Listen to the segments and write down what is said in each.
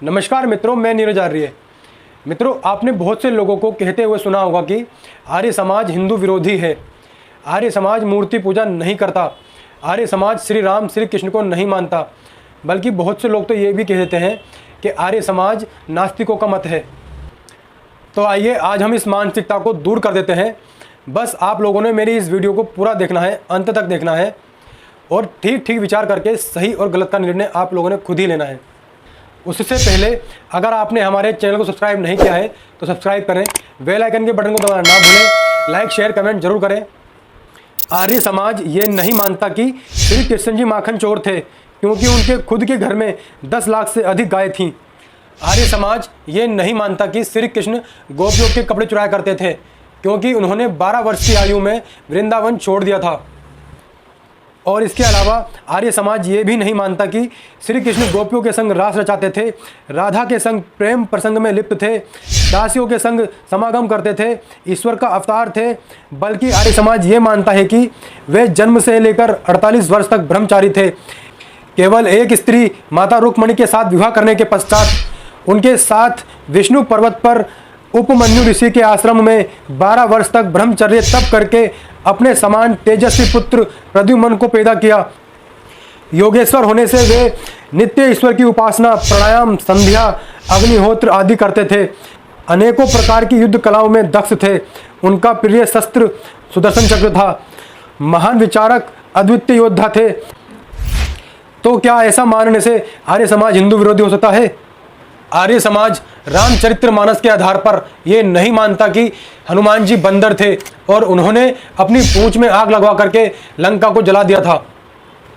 नमस्कार मित्रों, मैं नीरज आर्य। मित्रों, आपने बहुत से लोगों को कहते हुए सुना होगा कि आर्य समाज हिंदू विरोधी है, आर्य समाज मूर्ति पूजा नहीं करता, आर्य समाज श्री राम श्री कृष्ण को नहीं मानता। बल्कि बहुत से लोग तो ये भी कह देते हैं कि आर्य समाज नास्तिकों का मत है। तो आइए आज हम इस मानसिकता को दूर कर देते हैं। बस आप लोगों ने मेरी इस वीडियो को पूरा देखना है, अंत तक देखना है और ठीक ठीक विचार करके सही और गलत का निर्णय आप लोगों ने खुद ही लेना है। उससे पहले अगर आपने हमारे चैनल को सब्सक्राइब नहीं किया है तो सब्सक्राइब करें, बेल आइकन के बटन को दबाना ना भूलें, लाइक शेयर कमेंट जरूर करें। आर्य समाज ये नहीं मानता कि श्री कृष्ण जी माखन चोर थे क्योंकि उनके खुद के घर में 10 लाख से अधिक गाय थीं। आर्य समाज ये नहीं मानता कि श्री कृष्ण गोपियों के कपड़े चुराया करते थे क्योंकि उन्होंने 12 वर्ष की आयु में वृंदावन छोड़ दिया था। और इसके अलावा आर्य समाज ये भी नहीं मानता कि श्री कृष्ण गोपियों के संग रास रचाते थे, राधा के संग प्रेम प्रसंग में लिप्त थे, दासियों के संग समागम करते थे, ईश्वर का अवतार थे। बल्कि आर्य समाज ये मानता है कि वे जन्म से लेकर 48 वर्ष तक ब्रह्मचारी थे। केवल एक स्त्री माता रुक्मणी के साथ विवाह करने के पश्चात उनके साथ विष्णु पर्वत पर उपमन्यु ऋषि के आश्रम में 12 वर्ष तक ब्रह्मचर्य तप करके अपने समान तेजस्वी पुत्र प्रद्युम्न को पैदा किया। योगेश्वर होने से वे नित्य ईश्वर की उपासना, प्राणायाम, संध्या, अग्निहोत्र आदि करते थे। अनेकों प्रकार की युद्ध कलाओं में दक्ष थे। उनका प्रिय शस्त्र सुदर्शन चक्र था। महान विचारक, अद्वितीय योद्धा थे। तो क्या ऐसा मानने से आर्य समाज हिंदू विरोधी हो सकता है? आर्य समाज रामचरितमानस के आधार पर यह नहीं मानता कि हनुमान जी बंदर थे और उन्होंने अपनी पूंछ में आग लगवा करके लंका को जला दिया था।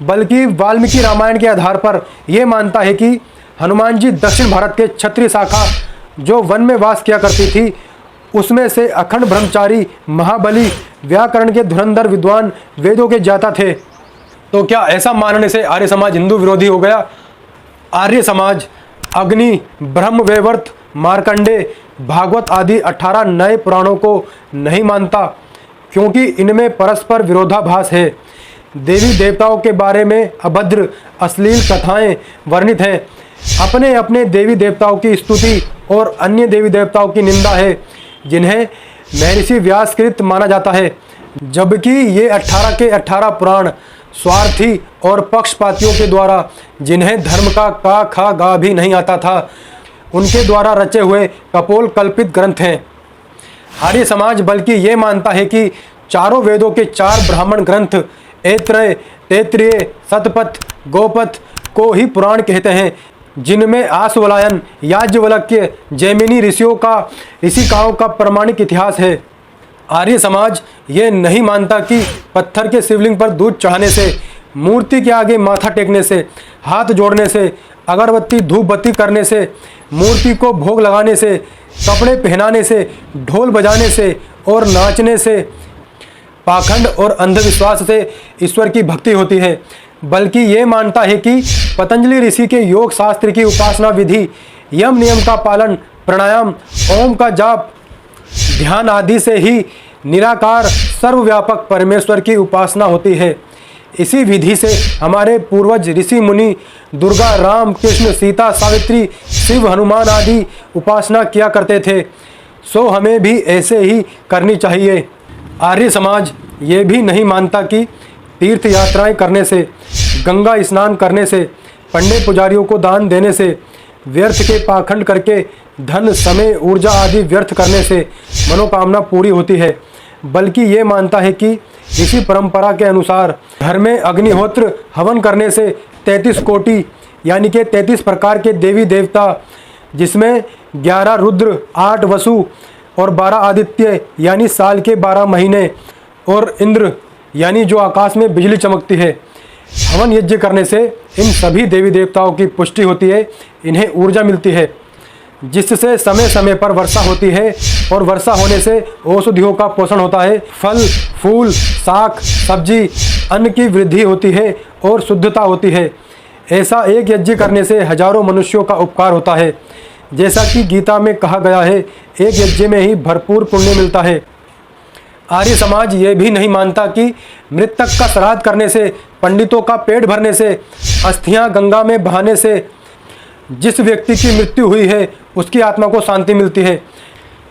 बल्कि वाल्मीकि रामायण के आधार पर यह मानता है कि हनुमान जी दक्षिण भारत के क्षत्रिय शाखा जो वन में वास किया करती थी उसमें से अखंड ब्रह्मचारी, महाबली, व्याकरण के धुरंधर विद्वान, वेदों के ज्ञाता थे। तो क्या ऐसा मानने से आर्य समाज हिंदू विरोधी हो गया? आर्य समाज अग्नि, ब्रह्मवैवर्त, मार्कंडे, भागवत आदि 18 नए पुराणों को नहीं मानता क्योंकि इनमें परस्पर विरोधाभास है। देवी देवताओं के बारे में अभद्र अश्लील कथाएं वर्णित हैं। अपने अपने देवी देवताओं की स्तुति और अन्य देवी देवताओं की निंदा है जिन्हें महर्षि व्यासकृत माना जाता है। जबकि ये 18 के 18 पुराण स्वार्थी और पक्षपातियों के द्वारा, जिन्हें धर्म का खा गा भी नहीं आता था, उनके द्वारा रचे हुए कपोल कल्पित ग्रंथ हैं। आर्य समाज बल्कि ये मानता है कि चारों वेदों के 4 ब्राह्मण ग्रंथ ऐत्रेय, तैत्तिरीय, शतपथ, गोपथ को ही पुराण कहते हैं, जिनमें आश्वलायन, याज्ञवल्क्य, जैमिनी ऋषिकाओं का प्रमाणिक इतिहास है। आर्य समाज ये नहीं मानता कि पत्थर के शिवलिंग पर दूध चढ़ाने से, मूर्ति के आगे माथा टेकने से, हाथ जोड़ने से, अगरबत्ती धूप बत्ती करने से, मूर्ति को भोग लगाने से, कपड़े पहनाने से, ढोल बजाने से और नाचने से, पाखंड और अंधविश्वास से ईश्वर की भक्ति होती है। बल्कि ये मानता है कि पतंजलि ऋषि के योग शास्त्र की उपासना विधि, यम नियम का पालन, प्राणायाम, ओम का जाप, ध्यान आदि से ही निराकार सर्वव्यापक परमेश्वर की उपासना होती है। इसी विधि से हमारे पूर्वज ऋषि मुनि दुर्गा, राम, कृष्ण, सीता, सावित्री, शिव, हनुमान आदि उपासना किया करते थे। सो हमें भी ऐसे ही करनी चाहिए। आर्य समाज ये भी नहीं मानता कि तीर्थ यात्राएं करने से, गंगा स्नान करने से, पंडे पुजारियों को दान देने से, व्यर्थ के पाखंड करके धन, समय, ऊर्जा आदि व्यर्थ करने से मनोकामना पूरी होती है। बल्कि ये मानता है कि ऋषि परंपरा के अनुसार घर में अग्निहोत्र हवन करने से 33 कोटि यानी कि 33 प्रकार के देवी देवता, जिसमें 11 रुद्र, 8 वसु और 12 आदित्य यानी साल के 12 महीने, और इंद्र यानी जो आकाश में बिजली चमकती है, हवन यज्ञ करने से इन सभी देवी देवताओं की पुष्टि होती है, इन्हें ऊर्जा मिलती है, जिससे समय समय पर वर्षा होती है और वर्षा होने से औषधियों का पोषण होता है, फल फूल, शाक सब्जी, अन्न की वृद्धि होती है और शुद्धता होती है। ऐसा एक यज्ञ करने से हजारों मनुष्यों का उपकार होता है। जैसा कि गीता में कहा गया है, एक यज्ञ में ही भरपूर पुण्य मिलता है। आर्य समाज ये भी नहीं मानता कि मृतक का श्राद्ध करने से, पंडितों का पेट भरने से, अस्थियां गंगा में बहाने से, जिस व्यक्ति की मृत्यु हुई है उसकी आत्मा को शांति मिलती है,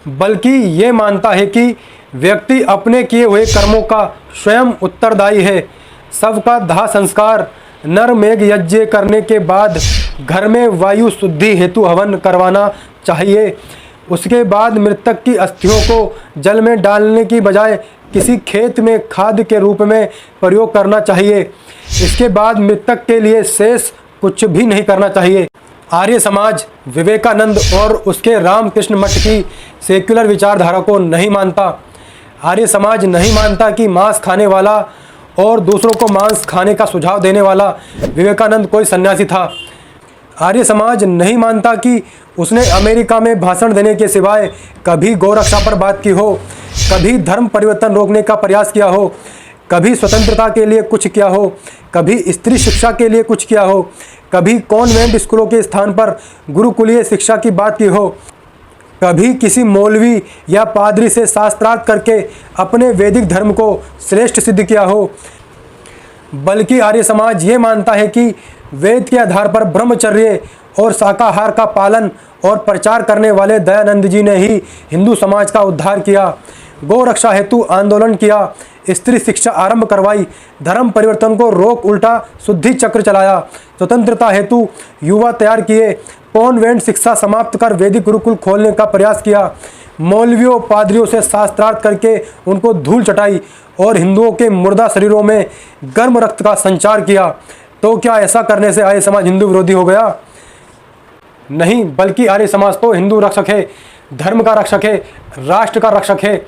बल्कि ये मानता है कि व्यक्ति अपने किए हुए कर्मों का स्वयं उत्तरदायी है। सबका दाह संस्कार नर मेघ यज्ञ करने के बाद घर में वायु शुद्धि हेतु हवन करवाना चाहिए। उसके बाद मृतक की अस्थियों को जल में डालने की बजाय किसी खेत में खाद के रूप में प्रयोग करना चाहिए। इसके बाद मृतक के लिए शेष कुछ भी नहीं करना चाहिए। आर्य समाज विवेकानंद और उसके रामकृष्ण मठ की सेक्युलर विचारधारा को नहीं मानता। आर्य समाज नहीं मानता कि मांस खाने वाला और दूसरों को मांस खाने का सुझाव देने वाला विवेकानंद कोई सन्यासी था। आर्य समाज नहीं मानता कि उसने अमेरिका में भाषण देने के सिवाय कभी गौरक्षा पर बात की हो, कभी धर्म परिवर्तन रोकने का प्रयास किया हो, कभी स्वतंत्रता के लिए कुछ किया हो, कभी स्त्री शिक्षा के लिए कुछ किया हो, कभी कॉन्वेंट स्कूलों के स्थान पर गुरुकुलीय शिक्षा की बात की हो, कभी किसी मौलवी या पादरी से शास्त्रार्थ करके अपने वैदिक धर्म को श्रेष्ठ सिद्ध किया हो। बल्कि आर्य समाज ये मानता है कि वेद के आधार पर ब्रह्मचर्य और शाकाहार का पालन और प्रचार करने वाले दयानंद जी ने ही हिंदू समाज का उद्धार किया, गौ रक्षा हेतु आंदोलन किया, स्त्री शिक्षा आरंभ करवाई, धर्म परिवर्तन को रोक उल्टा शुद्धि चक्र चलाया, स्वतंत्रता हेतु युवा तैयार किए, कॉन्वेंट शिक्षा समाप्त कर वैदिक गुरुकुल खोलने का प्रयास किया, मौलवियों पादरियों से शास्त्रार्थ करके उनको धूल चटाई और हिंदुओं के मुर्दा शरीरों में गर्म रक्त का संचार किया। तो क्या ऐसा करने से आर्य समाज हिंदू विरोधी हो गया? नहीं, बल्कि आर्य समाज तो हिंदू रक्षक है, धर्म का रक्षक है, राष्ट्र का रक्षक है।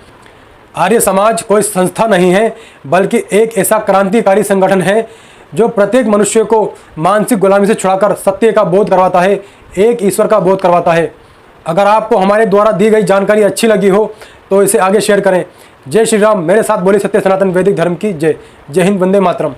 आर्य समाज कोई संस्था नहीं है, बल्कि एक ऐसा क्रांतिकारी संगठन है जो प्रत्येक मनुष्य को मानसिक गुलामी से छुड़ाकर सत्य का बोध करवाता है, एक ईश्वर का बोध करवाता है। अगर आपको हमारे द्वारा दी गई जानकारी अच्छी लगी हो तो इसे आगे शेयर करें। जय श्री राम। मेरे साथ बोली सत्य सनातन वैदिक धर्म की जय। जय हिंद, वंदे मातरम।